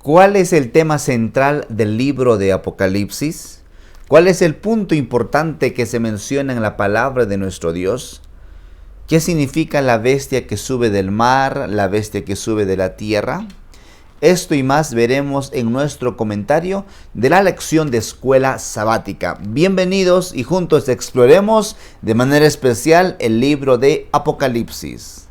¿Cuál es el tema central del libro de Apocalipsis? ¿Cuál es el punto importante que se menciona en la palabra de nuestro Dios? ¿Qué significa la bestia que sube del mar, la bestia que sube de la tierra? Esto y más veremos en nuestro comentario de la lección de escuela sabática. Bienvenidos y juntos exploremos de manera especial el libro de Apocalipsis.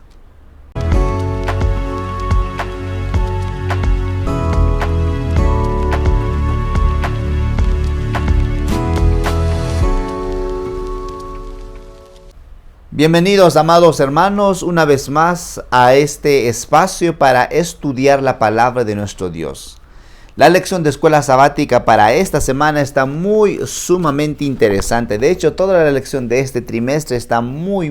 Bienvenidos, amados hermanos, una vez más a este espacio para estudiar la palabra de nuestro Dios. La lección de escuela sabática para esta semana está sumamente interesante. De hecho, toda la lección de este trimestre está muy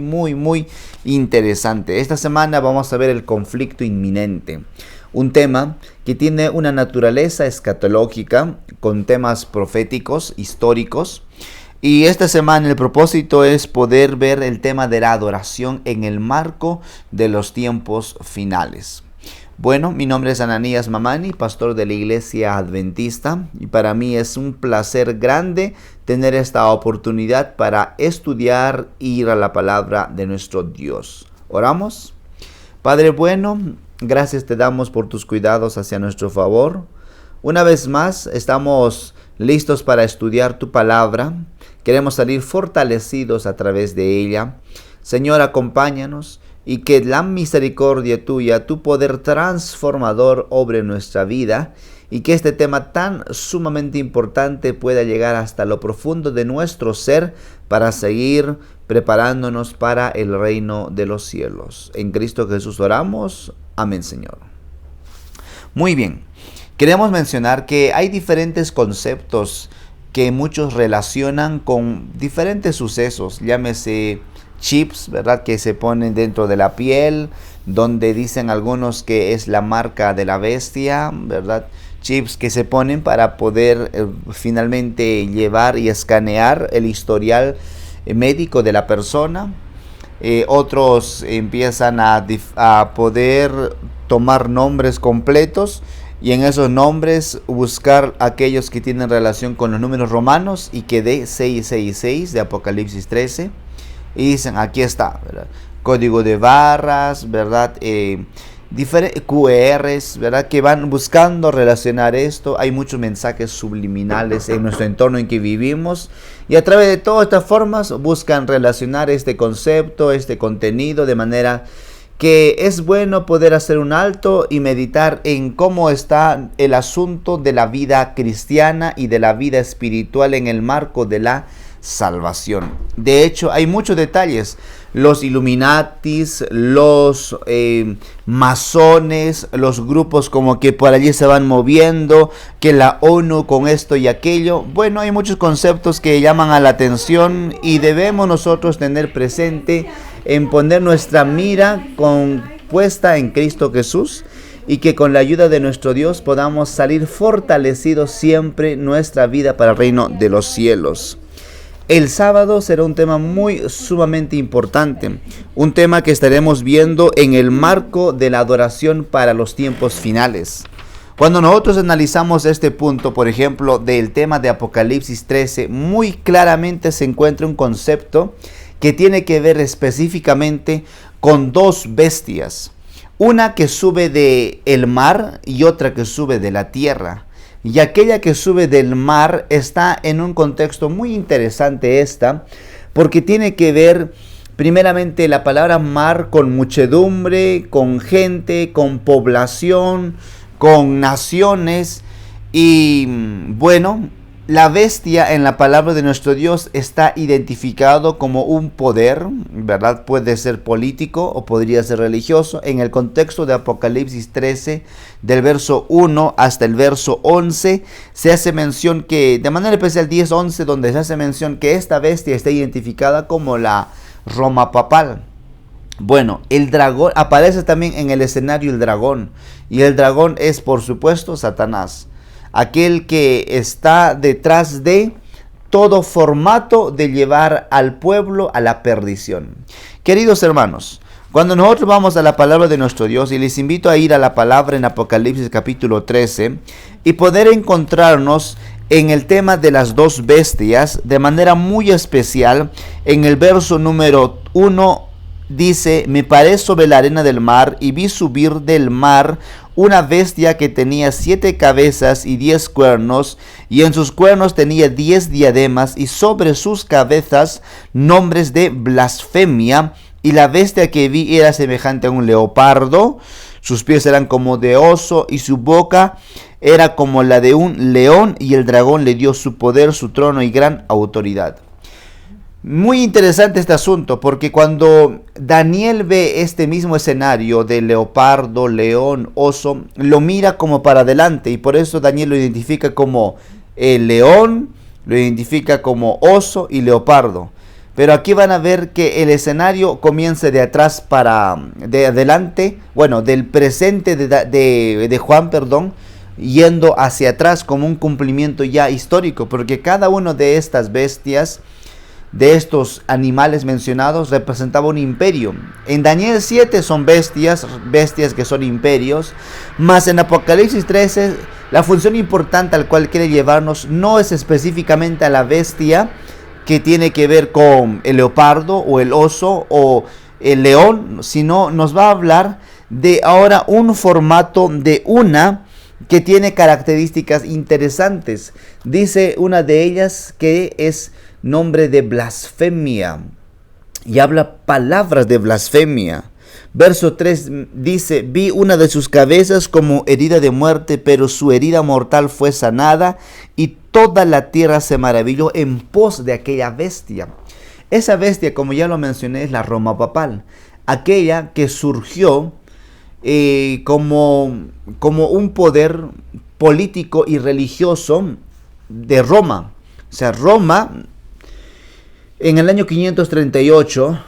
interesante. Esta semana vamos a ver el conflicto inminente. Un tema que tiene una naturaleza escatológica con temas proféticos, históricos. Y esta semana el propósito es poder ver el tema de la adoración en el marco de los tiempos finales. Bueno, mi nombre es Ananías Mamani, pastor de la Iglesia Adventista, y para mí es un placer grande tener esta oportunidad para estudiar y ir a la palabra de nuestro Dios. ¿Oramos? Padre bueno, gracias te damos por tus cuidados hacia nuestro favor. Una vez más estamos listos para estudiar tu palabra. Queremos salir fortalecidos a través de ella. Señor, acompáñanos y que la misericordia tuya, tu poder transformador obre en nuestra vida y que este tema tan sumamente importante pueda llegar hasta lo profundo de nuestro ser para seguir preparándonos para el reino de los cielos. En Cristo Jesús oramos. Amén, Señor. Muy bien. Queremos mencionar que hay diferentes conceptos que muchos relacionan con diferentes sucesos, llámese chips, ¿verdad? Que se ponen dentro de la piel, donde dicen algunos que es la marca de la bestia, ¿verdad? Chips que se ponen para poder finalmente llevar y escanear el historial médico de la persona. Otros empiezan a poder tomar nombres completos y en esos nombres buscar aquellos que tienen relación con los números romanos y que de 666 de Apocalipsis 13 y dicen aquí está, ¿verdad? Código de barras, ¿verdad? Diferentes QRs, ¿verdad? Que van buscando relacionar esto. Hay muchos mensajes subliminales en nuestro entorno en que vivimos y a través de todas estas formas buscan relacionar este concepto, este contenido de manera que es bueno poder hacer un alto y meditar en cómo está el asunto de la vida cristiana y de la vida espiritual en el marco de la salvación. De hecho, hay muchos detalles. Los Illuminatis, los masones, los grupos como que por allí se van moviendo, que la ONU con esto y aquello. Bueno, hay muchos conceptos que llaman a la atención y debemos nosotros tener presente en poner nuestra mira puesta en Cristo Jesús y que con la ayuda de nuestro Dios podamos salir fortalecidos siempre nuestra vida para el reino de los cielos. El sábado será un tema sumamente importante, un tema que estaremos viendo en el marco de la adoración para los tiempos finales. Cuando nosotros analizamos este punto, por ejemplo, del tema de Apocalipsis 13, muy claramente se encuentra un concepto que tiene que ver específicamente con dos bestias, una que sube del mar y otra que sube de la tierra. Y aquella que sube del mar está en un contexto muy interesante porque tiene que ver primeramente la palabra mar con muchedumbre, con gente, con población, con naciones y bueno, la bestia en la palabra de nuestro Dios está identificado como un poder, ¿verdad? Puede ser político o podría ser religioso. En el contexto de Apocalipsis 13, del verso 1 hasta el verso 11, se hace mención que, de manera especial 10-11, donde se hace mención que esta bestia está identificada como la Roma papal. Bueno, el dragón, aparece también en el escenario el dragón, y el dragón es, por supuesto, Satanás. Aquel que está detrás de todo formato de llevar al pueblo a la perdición. Queridos hermanos, Cuando nosotros vamos a la palabra de nuestro Dios, y les invito a ir a la palabra en Apocalipsis capítulo 13, y poder encontrarnos en el tema de las dos bestias, de manera muy especial, en el verso número 1, dice: me paré sobre la arena del mar, y vi subir del mar una bestia que tenía 7 cabezas y 10 cuernos, y en sus cuernos tenía 10 diademas, y sobre sus cabezas nombres de blasfemia. Y la bestia que vi era semejante a un leopardo, sus pies eran como de oso, y su boca era como la de un león, y el dragón le dio su poder, su trono y gran autoridad. Muy interesante este asunto, porque cuando Daniel ve este mismo escenario de leopardo, león, oso, lo mira como para adelante, y por eso Daniel lo identifica como el león, lo identifica como oso y leopardo. Pero aquí van a ver que el escenario comienza de atrás de adelante, bueno, del presente de Juan, yendo hacia atrás como un cumplimiento ya histórico, porque cada uno de estas bestias, de estos animales mencionados, representaba un imperio. En Daniel 7 son bestias que son imperios, mas en Apocalipsis 13 la función importante al cual quiere llevarnos no es específicamente a la bestia que tiene que ver con el leopardo o el oso o el león, sino nos va a hablar de ahora un formato de una que tiene características interesantes. Dice una de ellas que es nombre de blasfemia, y habla palabras de blasfemia. Verso 3 dice: vi una de sus cabezas como herida de muerte, pero su herida mortal fue sanada, y toda la tierra se maravilló en pos de aquella bestia. Esa bestia, como ya lo mencioné, es la Roma papal, aquella que surgió como un poder político y religioso de Roma. O sea, Roma, en el año 538,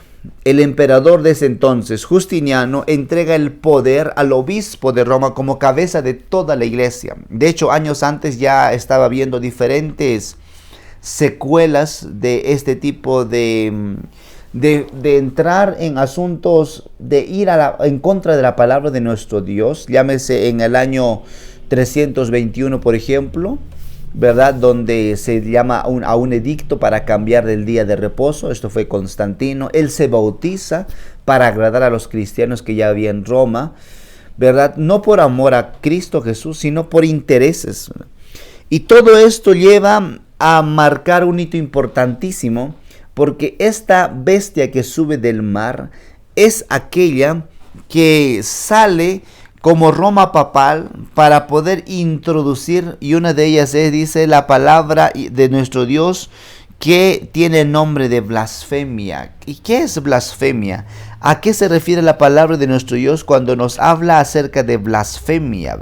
el emperador de ese entonces, Justiniano, entrega el poder al obispo de Roma como cabeza de toda la iglesia. De hecho, años antes ya estaba viendo diferentes secuelas de este tipo de entrar en asuntos, de ir en contra de la palabra de nuestro Dios. Llámese en el año 321, por ejemplo, ¿verdad? Donde se llama a un edicto para cambiar del día de reposo. Esto fue Constantino. Él se bautiza para agradar a los cristianos que ya había en Roma, ¿verdad? No por amor a Cristo Jesús, sino por intereses. Y todo esto lleva a marcar un hito importantísimo, porque esta bestia que sube del mar es aquella que sale como Roma papal para poder introducir, y una de ellas dice la palabra de nuestro Dios, que tiene el nombre de blasfemia. ¿Y qué es blasfemia? ¿A qué se refiere la palabra de nuestro Dios cuando nos habla acerca de blasfemia?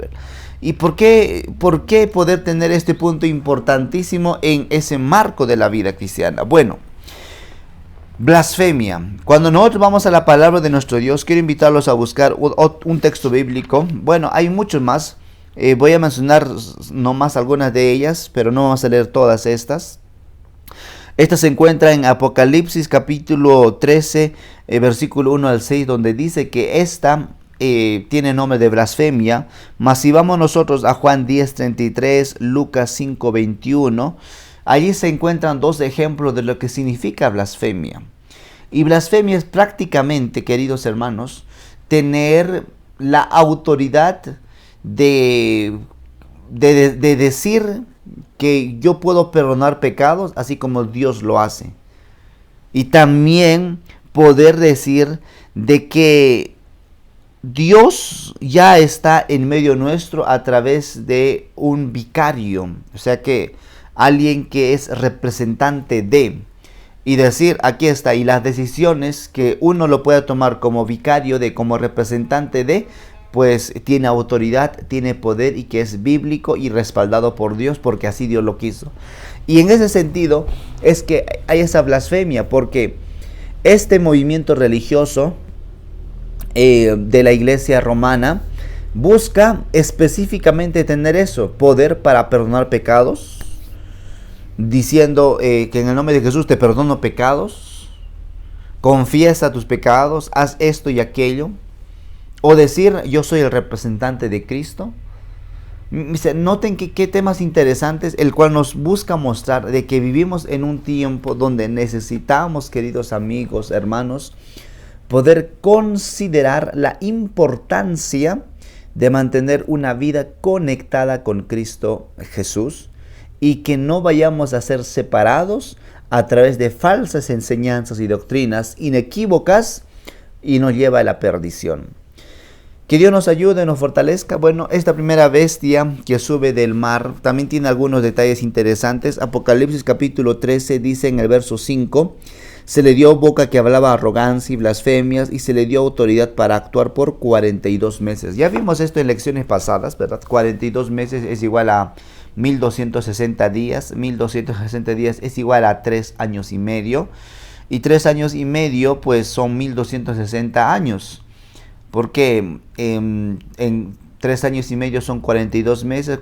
¿Y por qué poder tener este punto importantísimo en ese marco de la vida cristiana? Bueno, blasfemia. Cuando nosotros vamos a la palabra de nuestro Dios, quiero invitarlos a buscar un texto bíblico. Bueno, hay muchos más. Voy a mencionar nomás algunas de ellas, pero no vamos a leer todas estas. Esta se encuentra en Apocalipsis capítulo 13, versículo 1 al 6, donde dice que esta tiene nombre de blasfemia. Mas si vamos nosotros a Juan 10:33, Lucas 5:21, allí se encuentran dos ejemplos de lo que significa blasfemia. Y blasfemia es prácticamente, queridos hermanos, tener la autoridad de decir que yo puedo perdonar pecados así como Dios lo hace. Y también poder decir de que Dios ya está en medio nuestro a través de un vicario, o sea que alguien que es representante de, y decir aquí está, y las decisiones que uno lo pueda tomar como vicario de, como representante de, pues tiene autoridad, tiene poder, y que es bíblico y respaldado por Dios, porque así Dios lo quiso. Y en ese sentido es que hay esa blasfemia, porque este movimiento religioso de la iglesia romana busca específicamente tener eso, poder para perdonar pecados, diciendo que en el nombre de Jesús te perdono pecados, confiesa tus pecados, haz esto y aquello, o decir yo soy el representante de Cristo. Noten qué temas interesantes, el cual nos busca mostrar de que vivimos en un tiempo donde necesitamos, queridos amigos, hermanos, poder considerar la importancia de mantener una vida conectada con Cristo Jesús y que no vayamos a ser separados a través de falsas enseñanzas y doctrinas inequívocas y nos lleva a la perdición. Que Dios nos ayude, nos fortalezca. Bueno, esta primera bestia que sube del mar también tiene algunos detalles interesantes. Apocalipsis capítulo 13 dice en el verso 5: se le dio boca que hablaba arrogancia y blasfemias, y se le dio autoridad para actuar por 42 meses. Ya vimos esto en lecciones pasadas, ¿verdad? 42 meses es igual a 1260 días. 1260 días es igual a 3 años y medio. Y 3 años y medio pues son 1260 años. Porque en 3 años y medio son 42 meses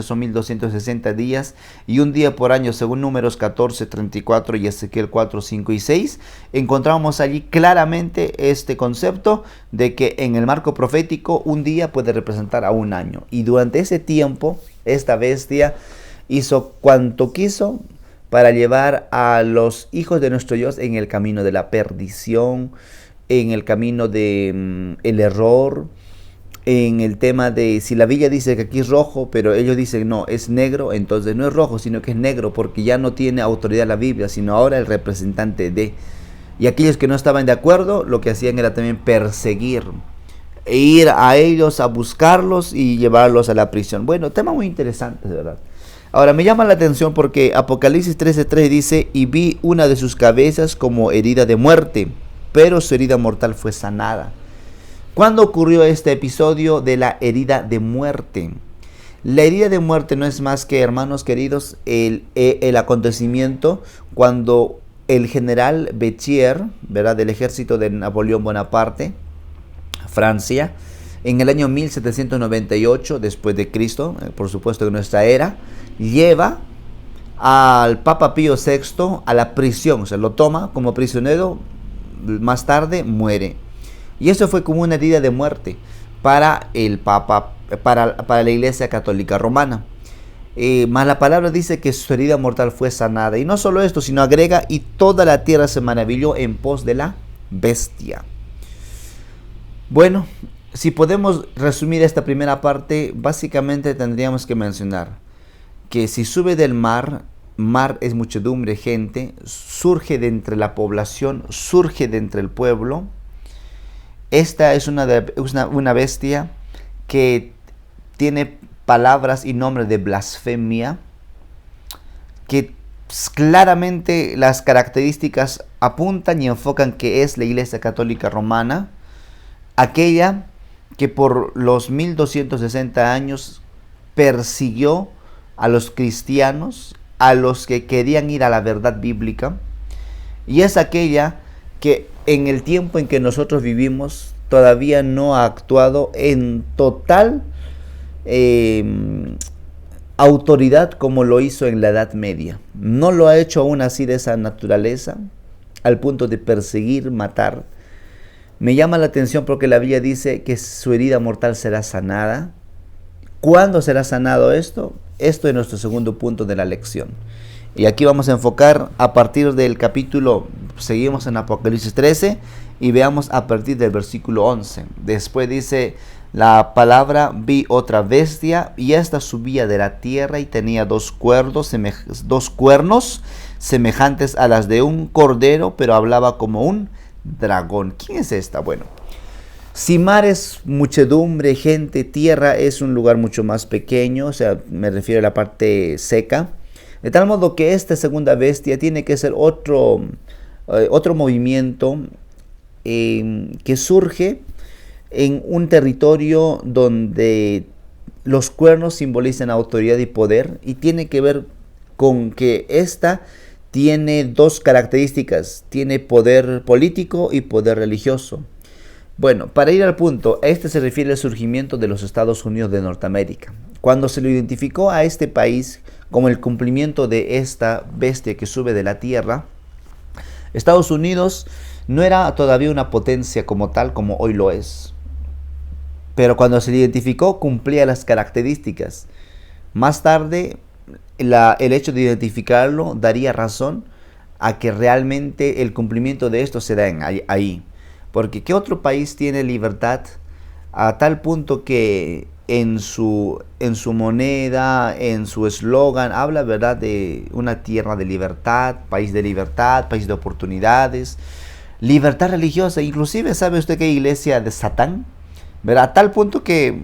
son 1260 días, y un día por año, según Números 14, 34 y Ezequiel 4, 5 y 6, encontramos allí claramente este concepto de que en el marco profético un día puede representar a un año, y durante ese tiempo esta bestia hizo cuanto quiso para llevar a los hijos de nuestro Dios en el camino de la perdición, en el camino de el error, en el tema de si la Biblia dice que aquí es rojo, pero ellos dicen no, es negro, entonces no es rojo, sino que es negro, porque ya no tiene autoridad la Biblia, sino ahora el representante de. Y aquellos que no estaban de acuerdo, lo que hacían era también perseguir, e ir a ellos a buscarlos y llevarlos a la prisión. Bueno, tema muy interesante, de verdad. Ahora, me llama la atención porque Apocalipsis 13:3 dice: y vi una de sus cabezas como herida de muerte, pero su herida mortal fue sanada. ¿Cuándo ocurrió este episodio de la herida de muerte? La herida de muerte no es más que, hermanos queridos, el acontecimiento cuando el general Béthier, ¿verdad?, del ejército de Napoleón Bonaparte, Francia, en el año 1798 después de Cristo, por supuesto de nuestra era, lleva al Papa Pío VI a la prisión, se lo toma como prisionero. Más tarde muere, y eso fue como una herida de muerte para el Papa, para la Iglesia Católica Romana. Más la palabra dice que su herida mortal fue sanada, y no solo esto, sino agrega: y toda la tierra se maravilló en pos de la bestia. Bueno, si podemos resumir esta primera parte, básicamente tendríamos que mencionar que si sube del mar es muchedumbre, gente, surge de entre la población, surge de entre el pueblo. Esta es una bestia que tiene palabras y nombre de blasfemia, que claramente las características apuntan y enfocan que es la Iglesia Católica Romana, aquella que por los 1260 años persiguió a los cristianos, a los que querían ir a la verdad bíblica, y es aquella que en el tiempo en que nosotros vivimos todavía no ha actuado en total autoridad como lo hizo en la Edad Media. No lo ha hecho aún así de esa naturaleza, al punto de perseguir, matar. Me llama la atención porque la Biblia dice que su herida mortal será sanada. ¿Cuándo será sanado esto? Esto es nuestro segundo punto de la lección. Y aquí vamos a enfocar a partir del capítulo, seguimos en Apocalipsis 13 y veamos a partir del versículo 11. Después dice la palabra: vi otra bestia, y esta subía de la tierra y tenía dos cuernos semejantes a las de un cordero, pero hablaba como un dragón. ¿Quién es esta? Bueno, si mar es muchedumbre, gente, tierra es un lugar mucho más pequeño, o sea, me refiero a la parte seca. De tal modo que esta segunda bestia tiene que ser otro movimiento que surge en un territorio donde los cuernos simbolizan autoridad y poder, y tiene que ver con que esta tiene dos características: tiene poder político y poder religioso. Bueno, para ir al punto, este se refiere al surgimiento de los Estados Unidos de Norteamérica. Cuando se lo identificó a este país como el cumplimiento de esta bestia que sube de la tierra, Estados Unidos No era todavía una potencia como tal como hoy lo es. Pero cuando se le identificó cumplía las características. Más tarde el hecho de identificarlo daría razón a que realmente el cumplimiento de esto se da ahí. Porque ¿qué otro país tiene libertad a tal punto que en su moneda, en su eslogan, habla, ¿verdad?, de una tierra de libertad, país de oportunidades, libertad religiosa? Inclusive, ¿sabe usted qué iglesia de Satán? ¿Verdad? A tal punto que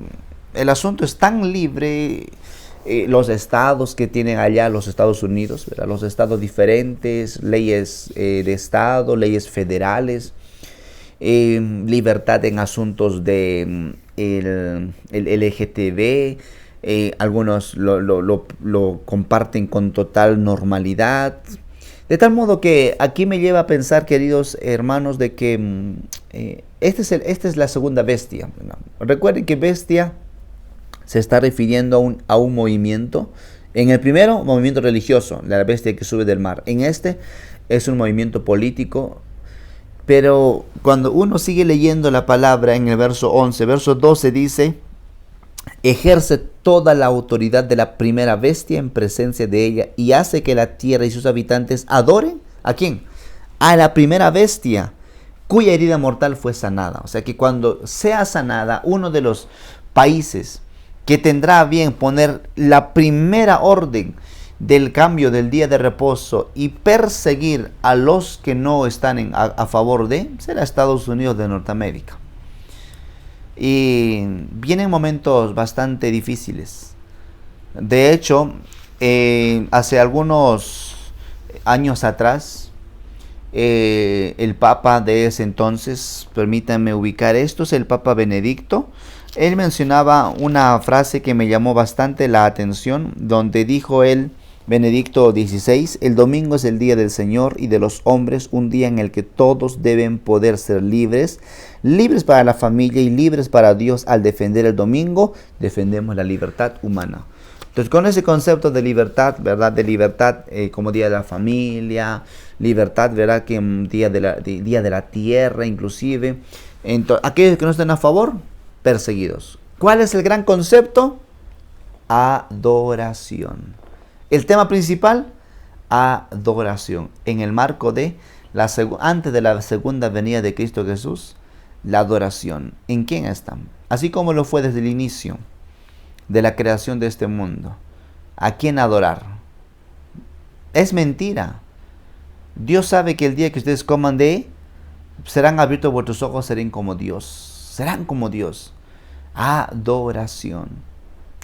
el asunto es tan libre, los estados que tienen allá, los Estados Unidos, ¿verdad? Los estados diferentes, leyes de estado, leyes federales, libertad en asuntos de el LGTB, algunos lo comparten con total normalidad. De tal modo que aquí me lleva a pensar, queridos hermanos, de que esta es la segunda bestia. Recuerden que bestia se está refiriendo a un movimiento. En el primero, movimiento religioso, la bestia que sube del mar. En este es un movimiento político. Pero cuando uno sigue leyendo la palabra en el verso 11, verso 12 dice: ejerce toda la autoridad de la primera bestia en presencia de ella y hace que la tierra y sus habitantes adoren. ¿A quién? A la primera bestia, cuya herida mortal fue sanada. O sea que cuando sea sanada, uno de los países que tendrá a bien poner la primera orden del cambio del día de reposo y perseguir a los que no están a favor de, será Estados Unidos de Norteamérica. Y vienen momentos bastante difíciles. De hecho, hace algunos años atrás, el Papa de ese entonces, permítanme ubicar esto, es el Papa Benedicto. Él mencionaba una frase que me llamó bastante la atención, donde dijo él, Benedicto XVI: el domingo es el día del Señor y de los hombres, un día en el que todos deben poder ser libres, libres para la familia y libres para Dios. Al defender el domingo, defendemos la libertad humana. Entonces, con ese concepto de libertad, ¿verdad? De libertad como día de la familia, libertad, ¿verdad? Que día de la tierra, inclusive. Entonces, aquellos que no estén a favor, perseguidos. ¿Cuál es el gran concepto? Adoración. El tema principal, adoración. En el marco de antes de la segunda venida de Cristo Jesús, la adoración. ¿En quién están? Así como lo fue desde el inicio de la creación de este mundo. ¿A quién adorar? Es mentira. Dios sabe que el día que ustedes coman de, serán abiertos vuestros ojos, serán como Dios. Serán como Dios. Adoración.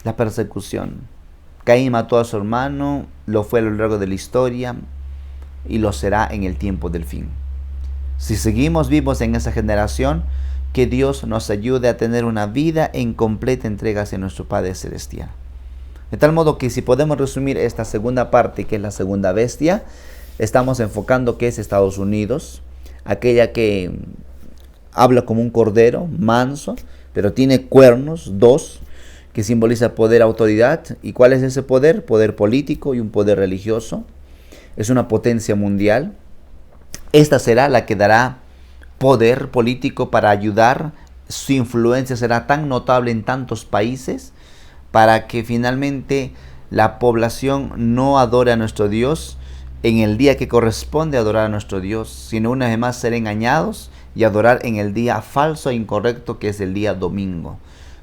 La persecución. Caín mató a su hermano, lo fue a lo largo de la historia y lo será en el tiempo del fin. Si seguimos vivos en esa generación, que Dios nos ayude a tener una vida en completa entrega hacia nuestro Padre Celestial. De tal modo que si podemos resumir esta segunda parte, que es la segunda bestia, estamos enfocando que es Estados Unidos, aquella que habla como un cordero, manso, pero tiene cuernos, dos, que simboliza poder, autoridad. ¿Y cuál es ese poder? Poder político y un poder religioso. Es una potencia mundial. Esta será la que dará poder político para ayudar. Su influencia será tan notable en tantos países para que finalmente la población no adore a nuestro Dios en el día que corresponde adorar a nuestro Dios, sino una vez más ser engañados y adorar en el día falso e incorrecto, que es el día domingo.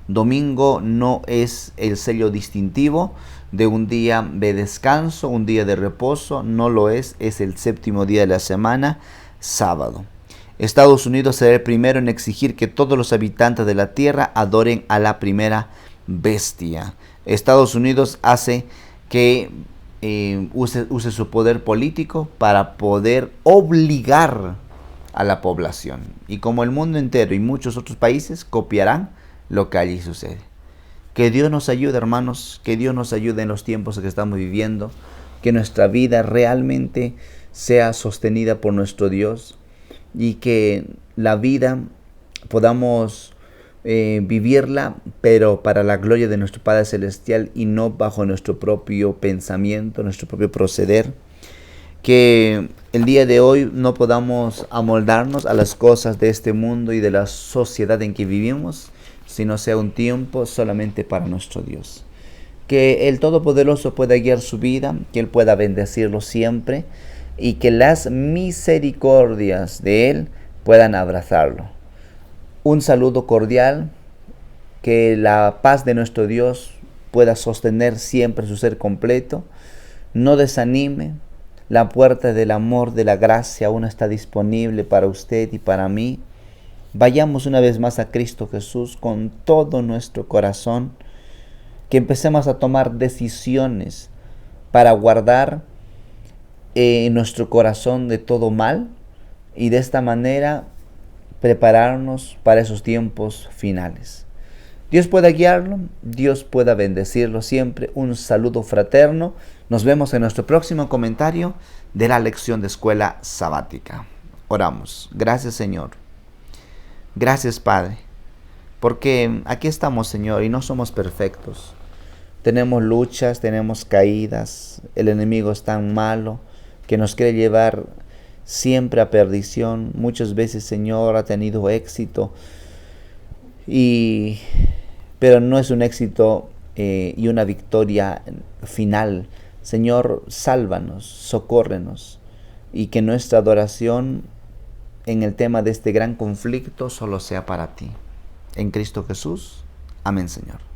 Domingo no es el sello distintivo de un día de descanso, un día de reposo, no lo es el séptimo día de la semana, sábado. Estados Unidos será el primero en exigir que todos los habitantes de la tierra adoren a la primera bestia. Estados Unidos hace que use su poder político para poder obligar a la población. Y como el mundo entero y muchos otros países copiarán lo que allí sucede. Que Dios nos ayude, hermanos, que Dios nos ayude en los tiempos que estamos viviendo, que nuestra vida realmente sea sostenida por nuestro Dios y que la vida podamos vivirla, pero para la gloria de nuestro Padre Celestial y no bajo nuestro propio pensamiento, nuestro propio proceder. Que el día de hoy no podamos amoldarnos a las cosas de este mundo y de la sociedad en que vivimos, sino sea un tiempo solamente para nuestro Dios. Que el Todopoderoso pueda guiar su vida, que Él pueda bendecirlo siempre y que las misericordias de Él puedan abrazarlo. Un saludo cordial, que la paz de nuestro Dios pueda sostener siempre su ser completo. No desanime, la puerta del amor, de la gracia aún está disponible para usted y para mí. Vayamos una vez más a Cristo Jesús con todo nuestro corazón, que empecemos a tomar decisiones para guardar nuestro corazón de todo mal y de esta manera prepararnos para esos tiempos finales. Dios pueda guiarlo, Dios pueda bendecirlo siempre. Un saludo fraterno. Nos vemos en nuestro próximo comentario de la lección de escuela sabática. Oramos. Gracias, Señor. Gracias, Padre, porque aquí estamos, Señor, y no somos perfectos. Tenemos luchas, tenemos caídas. El enemigo es tan malo que nos quiere llevar siempre a perdición. Muchas veces, Señor, ha tenido éxito, pero no es un éxito y una victoria final. Señor, sálvanos, socórrenos, y que nuestra adoración en el tema de este gran conflicto solo sea para ti. En Cristo Jesús. Amén, Señor.